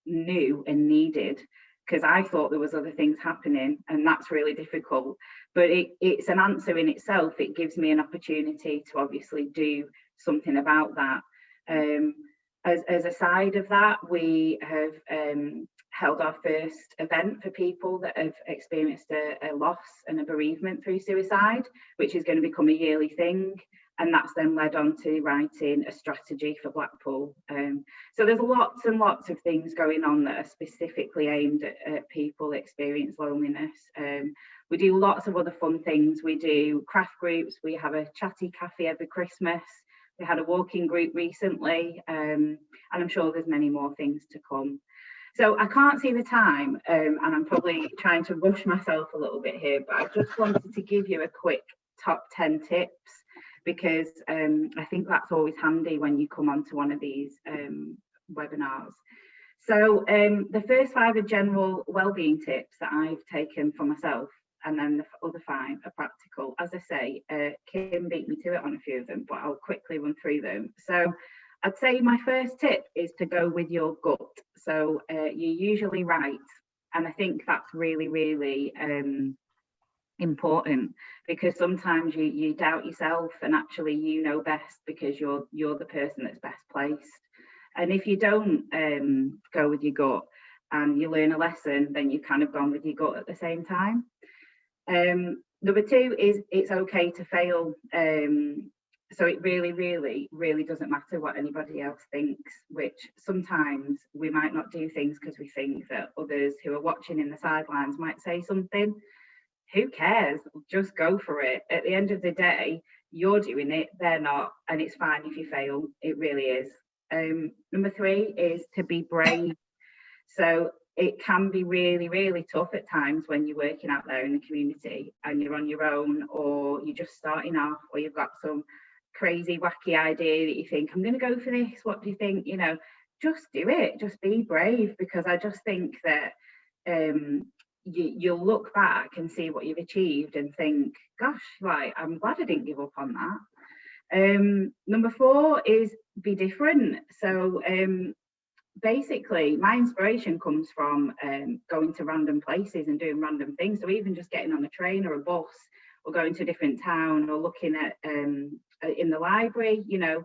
new and needed, because I thought there was other things happening, and that's really difficult. But it's an answer in itself. It gives me an opportunity to obviously do something about that. As a side of that, we have held our first event for people that have experienced a loss and a bereavement through suicide, which is going to become a yearly thing. And that's then led on to writing a strategy for Blackpool. So there's lots and lots of things going on that are specifically aimed at people experience loneliness. We do lots of other fun things. We do craft groups. We have a chatty cafe every Christmas. We had a walking group recently, and I'm sure there's many more things to come. So I can't see the time, and I'm probably trying to rush myself a little bit here, but I just wanted to give you a quick top 10 tips, because I think that's always handy when you come onto one of these webinars. So the first 5 are general wellbeing tips that I've taken for myself, and then the other 5 are practical. As I say, Kim beat me to it on a few of them, but I'll quickly run through them. So I'd say my first tip is to go with your gut. So you're usually right, and I think that's really, really important, because sometimes you doubt yourself, and actually you know best, because you're the person that's best placed. And if you don't go with your gut and you learn a lesson, then you've kind of gone with your gut at the same time. Number 2 is it's okay to fail. So it really doesn't matter what anybody else thinks, which sometimes we might not do things because we think that others who are watching in the sidelines might say something. Who cares? Just go for it. At the end of the day, you're doing it, they're not, and it's fine if you fail. It really is. Number 3 is to be brave. So it can be really tough at times when you're working out there in the community and you're on your own, or you're just starting off, or you've got some crazy wacky idea that you think, I'm going to go for this, what do you think? You know, just do it, just be brave, because I just think that you'll look back and see what you've achieved and think, gosh, like, I'm glad I didn't give up on that. Number 4 is be different. So basically my inspiration comes from going to random places and doing random things. So even just getting on a train or a bus, or going to a different town, or looking at in the library, you know,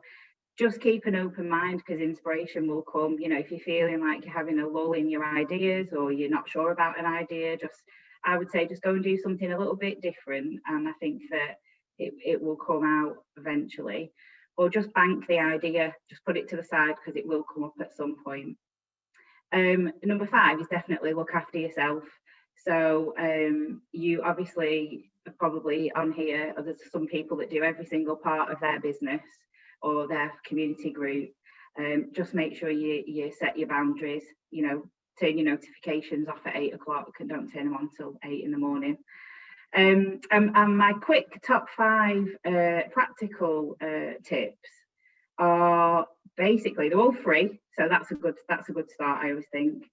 just keep an open mind, because inspiration will come. You know, if you're feeling like you're having a lull in your ideas, or you're not sure about an idea, I would say just go and do something a little bit different, and I think that it will come out eventually. Or just bank the idea, just put it to the side, because it will come up at some point. Number 5 is definitely look after yourself. So you obviously are probably on here, or there's some people that do every single part of their business or their community group. Just make sure you set your boundaries, you know, turn your notifications off at 8 o'clock and don't turn them on till 8 in the morning. And my quick top 5 practical tips are basically, they're all free, so that's a good start, I always think.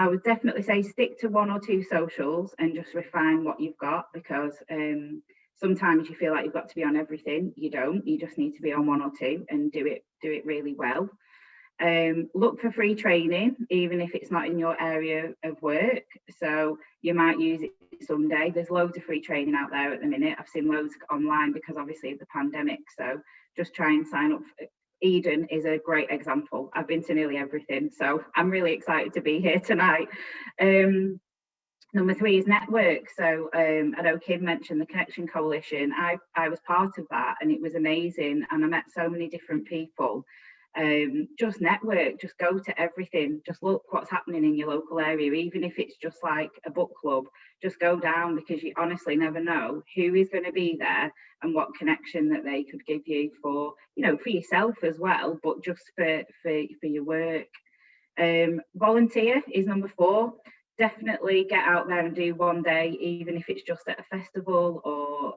I would definitely say stick to 1 or 2 socials and just refine what you've got, because sometimes you feel like you've got to be on everything. You don't. You just need to be on 1 or 2 and do it really well. Look for free training, even if it's not in your area of work. So you might use it someday. There's loads of free training out there at the minute. I've seen loads online because obviously of the pandemic. So just try and sign up. Eden is a great example. I've been to nearly everything, so I'm really excited to be here tonight. Number 3 is network. So I know Kim mentioned the Connection Coalition. I was part of that, and it was amazing, and I met so many different people. Just network, just go to everything, just look what's happening in your local area, even if it's just like a book club. Just go down, because you honestly never know who is going to be there and what connection that they could give you for, you know, for yourself as well, but just for your work. Volunteer is number 4. Definitely get out there and do one day, even if it's just at a festival or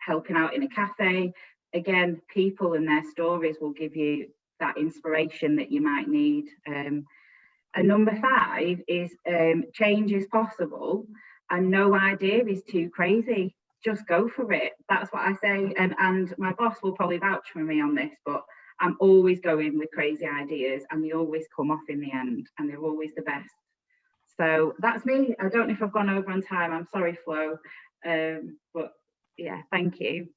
helping out in a cafe. Again, people and their stories will give you that inspiration that you might need. And number 5 is change is possible, and no idea is too crazy. Just go for it. That's what I say. And my boss will probably vouch for me on this, but I'm always going with crazy ideas, and they always come off in the end, and they're always the best. So that's me. I don't know if I've gone over on time. I'm sorry, Flo. But yeah, thank you.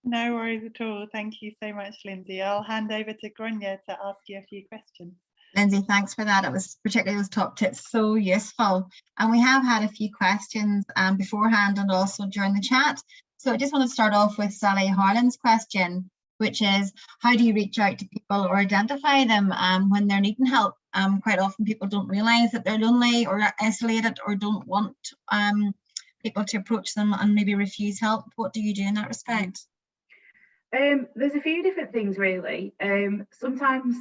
No worries at all. Thank you so much, Linzi. I'll hand over to Grainne to ask you a few questions. Linzi, thanks for that. It was particularly those top tips, so useful. And we have had a few questions beforehand and also during the chat. So I just want to start off with Sally Harlan's question, which is, how do you reach out to people or identify them when they're needing help? Quite often people don't realise that they're lonely or isolated, or don't want people to approach them and maybe refuse help. What do you do in that respect? There's a few different things, really. Sometimes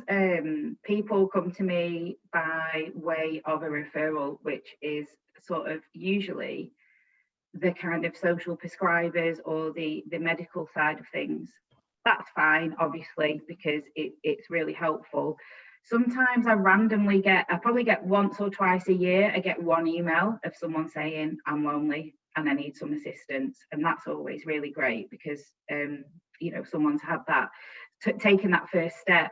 people come to me by way of a referral, which is sort of usually the kind of social prescribers or the medical side of things. That's fine, obviously, because it's really helpful. Sometimes I probably get once or twice a year, I get one email of someone saying, I'm lonely and I need some assistance. And that's always really great, because you know, someone's had that, taken that first step.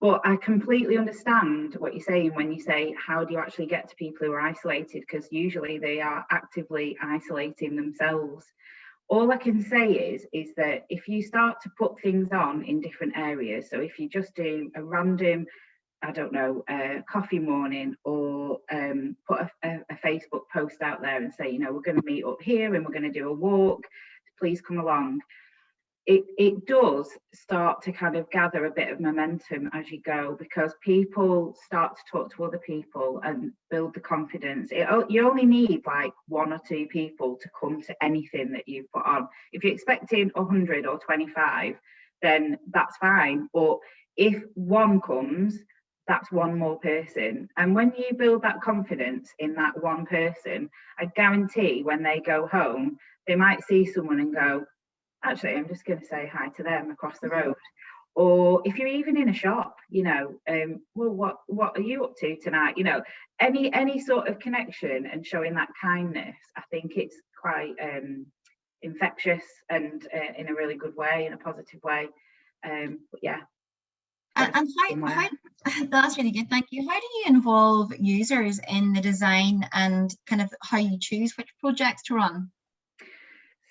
But I completely understand what you're saying when you say, how do you actually get to people who are isolated? Because usually they are actively isolating themselves. All I can say is that if you start to put things on in different areas, so if you just do a random I don't know, coffee morning, or put a Facebook post out there and say, you know, we're going to meet up here and we're going to do a walk, please come along. It does start to kind of gather a bit of momentum as you go, because people start to talk to other people and build the confidence. You only need like 1 or 2 people to come to anything that you put on. If you're expecting 100 or 25, then that's fine. But if 1 comes, that's 1 more person. And when you build that confidence in that 1 person, I guarantee when they go home, they might see someone and go, actually, I'm just going to say hi to them across the road. Or if you're even in a shop, you know, well, what are you up to tonight? You know, any sort of connection and showing that kindness, I think it's quite infectious and in a really good way, in a positive way. But yeah. And how that's really good, thank you. How do you involve users in the design and kind of how you choose which projects to run?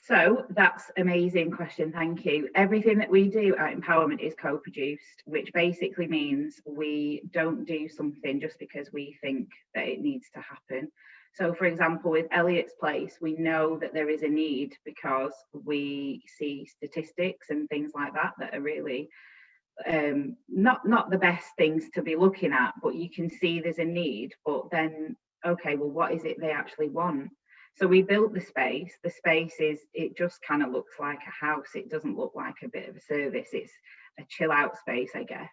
So that's amazing question, thank you. Everything that we do at Empowerment is co-produced, which basically means we don't do something just because we think that it needs to happen. So for example, with Elliot's Place, we know that there is a need because we see statistics and things like that that are really not the best things to be looking at, but you can see there's a need. But then, okay, well, what is it they actually want? So we built the space. The space it just kind of looks like a house. It doesn't look like a bit of a service. It's a chill out space, I guess.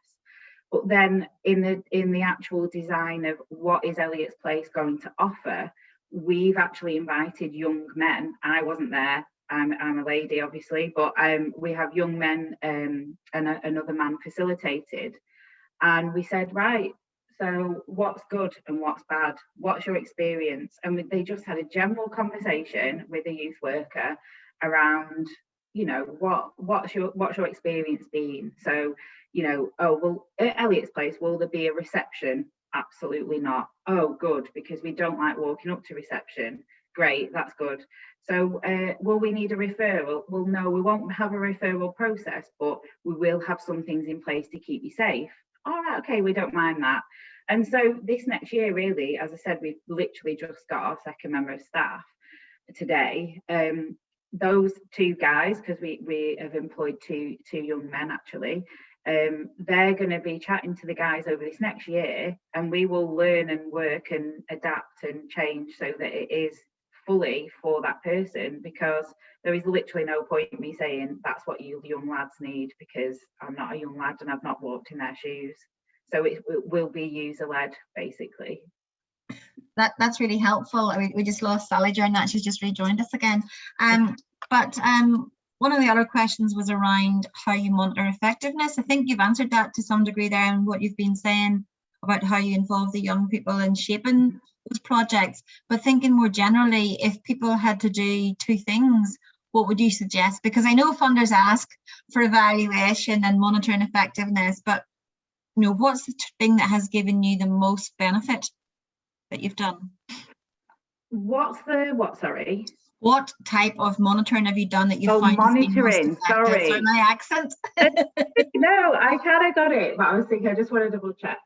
But then in the actual design of what is Elliot's Place going to offer, we've actually invited young men. I wasn't there. I'm a lady, obviously, but we have young men and another man facilitated. And we said, right, so what's good and what's bad? What's your experience? And they just had a general conversation with a youth worker around, you know, what's your experience been? So, you know, oh, well, at Elliot's Place, will there be a reception? Absolutely not. Oh, good, because we don't like walking up to reception. Great, that's good. So will we need a referral? Well, no, we won't have a referral process, but we will have some things in place to keep you safe. All right, okay, we don't mind that. And so this next year, really, as I said, we've literally just got our 2nd member of staff today. Those 2 guys, because we have employed two young men actually, they're going to be chatting to the guys over this next year, and we will learn and work and adapt and change so that it is fully for that person, because there is literally no point in me saying that's what you young lads need, because I'm not a young lad and I've not walked in their shoes. So it will be user-led, basically. That's really helpful. We just lost Sally during that. She's just rejoined us again. But one of the other questions was around how you monitor effectiveness. I think you've answered that to some degree there, and what you've been saying about how you involve the young people in shaping those projects. But thinking more generally, if people had to do 2 things, what would you suggest? Because I know funders ask for evaluation and monitoring effectiveness, but you know, what's the thing that has given you the most benefit that you've done? What, sorry? What type of monitoring have you done that you find monitoring, sorry. Sorry, my accent. No, I kind of got it, but I was thinking I just want to double check.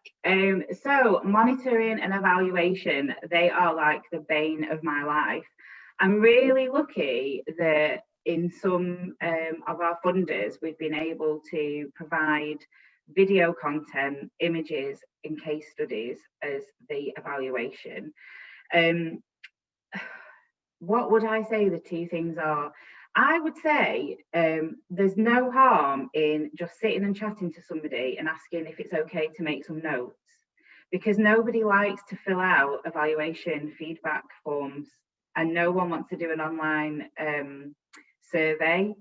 So monitoring and evaluation, they are like the bane of my life. I'm really lucky that in some of our funders, we've been able to provide video content, images, and case studies as the evaluation. What would I say the 2 things are? I would say there's no harm in just sitting and chatting to somebody and asking if it's okay to make some notes, because nobody likes to fill out evaluation feedback forms, and no one wants to do an online survey.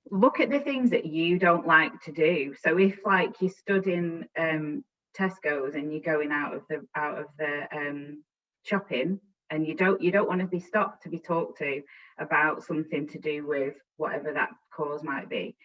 Look at the things that you don't like to do. So if like you stood in Tesco's and you're going out of the shopping, and you don't want to be stopped to be talked to about something to do with whatever that cause might be,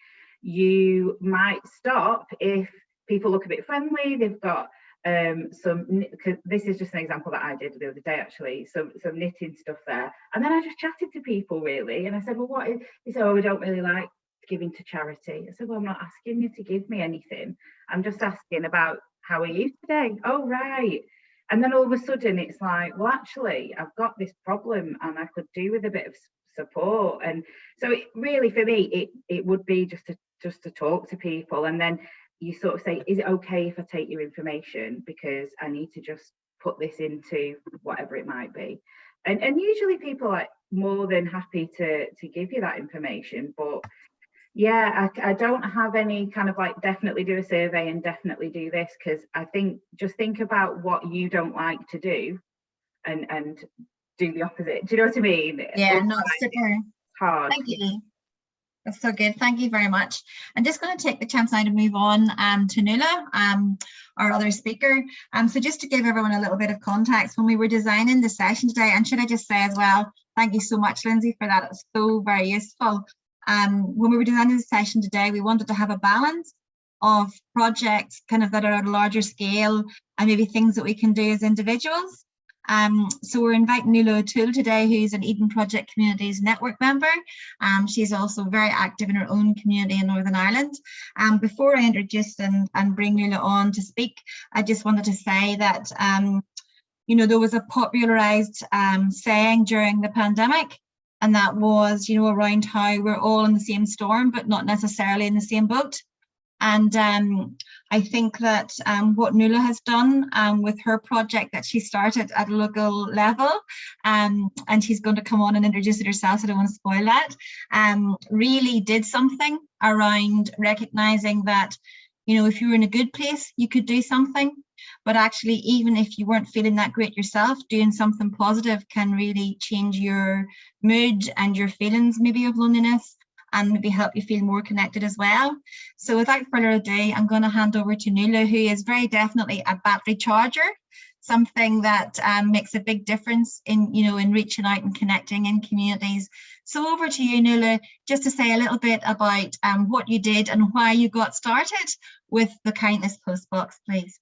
you might stop if people look a bit friendly, they've got this is just an example that I did the other day actually, some knitting stuff there, and then I just chatted to people really, and I said, well, what is, they said, oh, we don't really like giving to charity. I said, well, I'm not asking you to give me anything, I'm just asking about how are you today? Oh, right. And then all of a sudden it's like, well, actually, I've got this problem and I could do with a bit of support. And so it really, for me, it would be just to talk to people. And then you sort of say, is it okay if I take your information? Because I need to just put this into whatever it might be. And usually people are more than happy to give you that information. But yeah, I don't have any kind of like definitely do a survey and definitely do this, because I think just think about what you don't like to do and do the opposite. Do you know what I mean? Yeah, not super hard. Thank you. That's so good. Thank you very much. I'm just going to take the chance now to move on to Nuala, our other speaker. So just to give everyone a little bit of context, when we were designing the session today, and should I just say as well, thank you so much, Linzi, for that. It's so very useful. When we were designing the session today, we wanted to have a balance of projects kind of that are at a larger scale and maybe things that we can do as individuals. So we're inviting Nuala O'Toole today, who's an Eden Project Communities Network member. She's also very active in her own community in Northern Ireland. Before I introduce and bring Nuala on to speak, I just wanted to say that, you know, there was a popularised saying during the pandemic, and that was, you know, around how we're all in the same storm, but not necessarily in the same boat. And I think that what Nuala has done with her project that she started at a local level, and she's going to come on and introduce it herself, so I don't want to spoil that, really did something around recognising that, you know, if you were in a good place, you could do something. But actually, even if you weren't feeling that great yourself, doing something positive can really change your mood and your feelings maybe of loneliness, and maybe help you feel more connected as well. So without further ado, I'm going to hand over to Nuala, who is very definitely a battery charger, something that makes a big difference in, you know, in reaching out and connecting in communities. So over to you, Nuala, just to say a little bit about what you did and why you got started with the Kindness Postbox, please.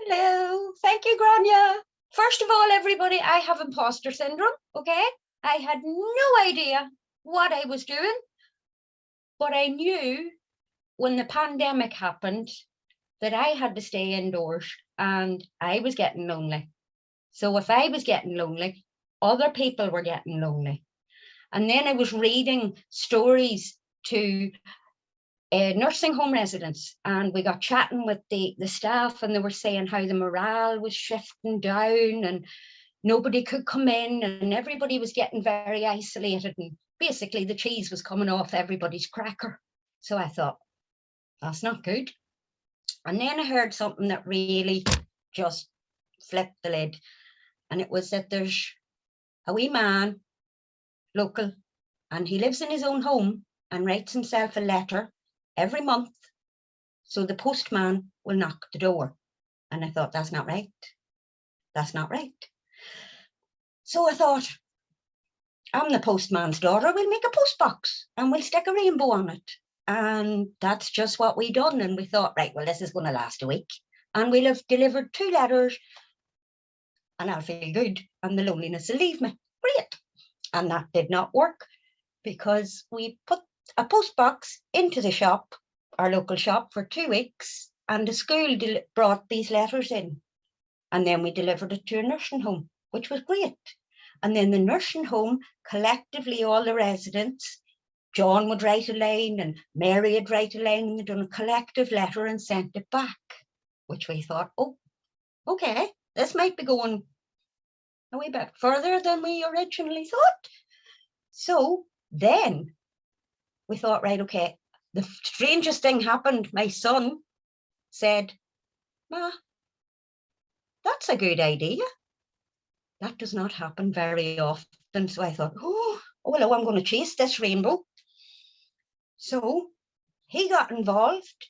Hello, thank you, Grainne. First of all, everybody, I have imposter syndrome, okay? I had no idea what I was doing, but I knew when the pandemic happened that I had to stay indoors and I was getting lonely. So if I was getting lonely, other people were getting lonely. And then I was reading stories to nursing home residents, and we got chatting with the staff, and they were saying how the morale was shifting down and nobody could come in and everybody was getting very isolated, and basically the cheese was coming off everybody's cracker. So I thought, that's not good. And then I heard something that really just flipped the lid, and it was that there's a wee man, local, and he lives in his own home and writes himself a letter every month, so the postman will knock the door. And I thought, that's not right. That's not right. So I thought, I'm the postman's daughter, we'll make a postbox and we'll stick a rainbow on it. And that's just what we done. And we thought, right, well, this is going to last a week and we'll have delivered 2 letters and I'll feel good and the loneliness will leave me. Great. And that did not work, because we put a postbox into the shop, our local shop, for 2 weeks, and the school brought these letters in, and then we delivered it to a nursing home, which was great. And then the nursing home, collectively, all the residents, John would write a line and Mary would write a line, and they'd done a collective letter and sent it back, which we thought, oh, okay, this might be going a wee bit further than we originally thought. So then we thought, right, okay, the strangest thing happened. My son said, Ma, that's a good idea. That does not happen very often. So I thought, oh, well, I'm going to chase this rainbow. So he got involved.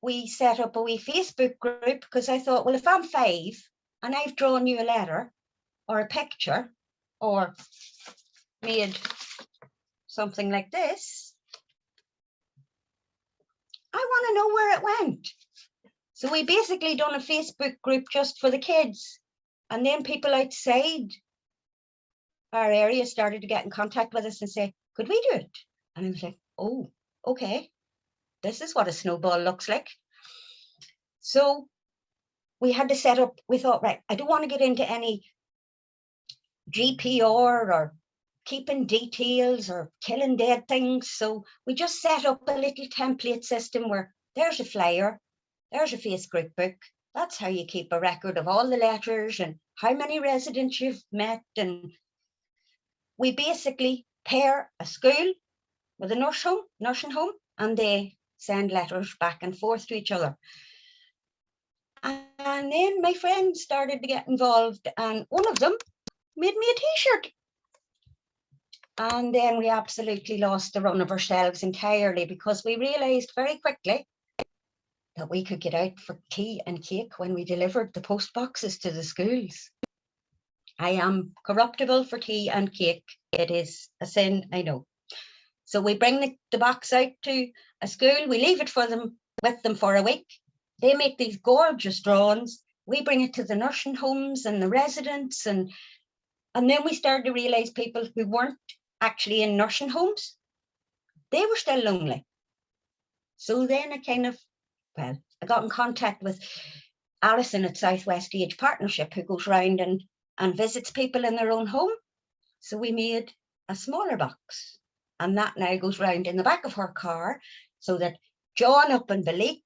We set up a wee Facebook group, because I thought, well, if I'm 5 and I've drawn you a letter or a picture or made something like this, I want to know where it went. So we basically done a Facebook group just for the kids. And then people outside our area started to get in contact with us and say, could we do it? And I was like, oh, okay. This is what a snowball looks like. So we had to set up, we thought, right, I don't want to get into any GPR or keeping details or killing dead things. So we just set up a little template system where there's a flyer, there's a Facebook book. That's how you keep a record of all the letters and how many residents you've met. And we basically pair a school with a nursing home, and they send letters back and forth to each other. And then my friends started to get involved, and one of them made me a t-shirt. And then we absolutely lost the run of ourselves entirely, because we realized very quickly that we could get out for tea and cake when we delivered the post boxes to the schools. I am corruptible for tea and cake. It is a sin, I know. So we bring the box out to a school, we leave it with them for a week. They make these gorgeous drawings. We bring it to the nursing homes and the residents, and then we started to realize people who weren't actually in nursing homes, they were still lonely. So then I got in contact with Alison at Southwest Age Partnership, who goes round and visits people in their own home. So we made a smaller box, and that now goes round in the back of her car, so that John up in Balik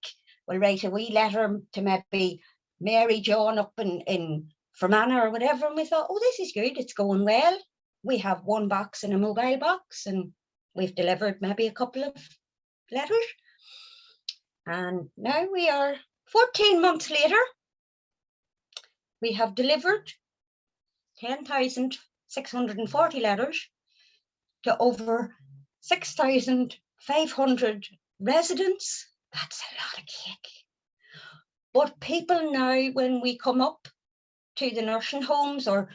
will write a wee letter to maybe Mary John up in Fermanagh or whatever. And we thought, oh, this is good, it's going well. We have one box in a mobile box, and we've delivered maybe a couple of letters. And now we are 14 months later. We have delivered 10,640 letters to over 6,500 residents. That's a lot of cake. But people now, when we come up to the nursing homes, or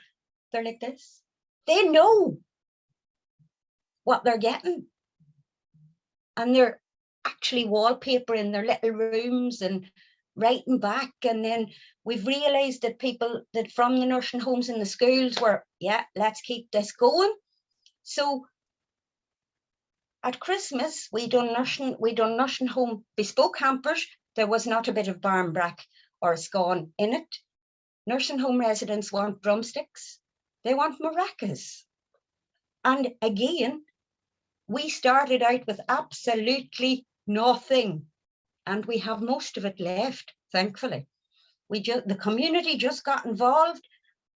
they're like this, they know what they're getting. And they're actually wallpapering their little rooms and writing back. And then we've realized that people that from the nursing homes and the schools were, yeah, let's keep this going. So at Christmas, we done nursing home bespoke hampers. There was not a bit of barmbrack or a scone in it. Nursing home residents want drumsticks. They want maracas. And again, we started out with absolutely nothing, and we have most of it left, thankfully. The community just got involved,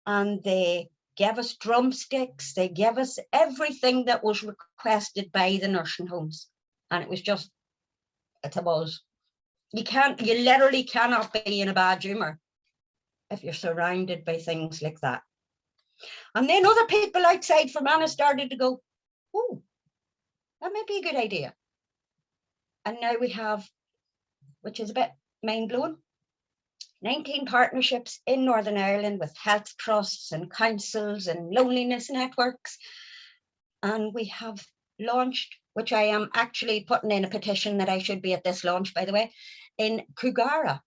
and they gave us drumsticks, they gave us everything that was requested by the nursing homes. And it was just, it's a buzz. You literally cannot be in a bad humor if you're surrounded by things like that. And then other people outside Fermanagh started to go, oh, that might be a good idea. And now we have, which is a bit mind-blowing, 19 partnerships in Northern Ireland with health trusts and councils and loneliness networks. And we have launched, which I am actually putting in a petition that I should be at this launch, by the way, in Coogara,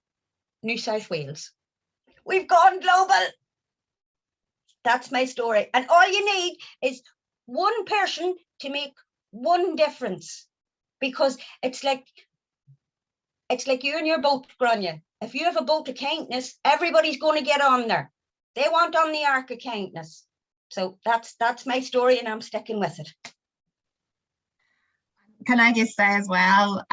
New South Wales. We've gone global. That's my story. And all you need is one person to make one difference, because it's like you and your boat, Grainne. If you have a boat of kindness, everybody's going to get on there. They want on the ark of kindness. So that's my story, and I'm sticking with it. Can I just say as well,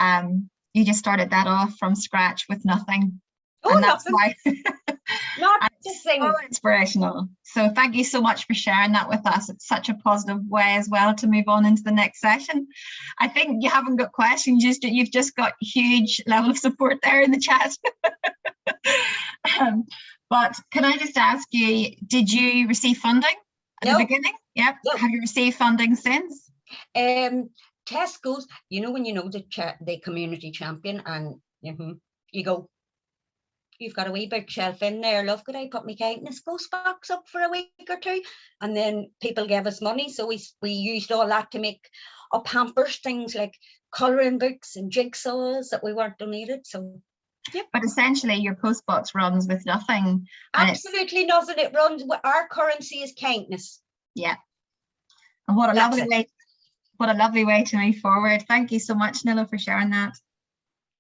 you just started that off from scratch with nothing. Oh, and that's nothing. why Not just thing. So inspirational. So thank you so much for sharing that with us. It's such a positive way as well to move on into the next session. I think you haven't got questions, you've just got huge level of support there in the chat. But can I just ask you, did you receive funding at the beginning? Yep. No. Have you received funding since? Tesco's, you know, when you know the community champion, and you go, you've got a wee bookshelf in there, love, could I put my kindness post box up for a week or two? And then people gave us money, so we used all that to make up hampers, things like colouring books and jigsaws that we weren't donated. So yep. But essentially your post box runs with nothing. Absolutely nothing. It runs, our currency is kindness. Yeah. And what a lovely way to move forward. Thank you so much, Nuala, for sharing that.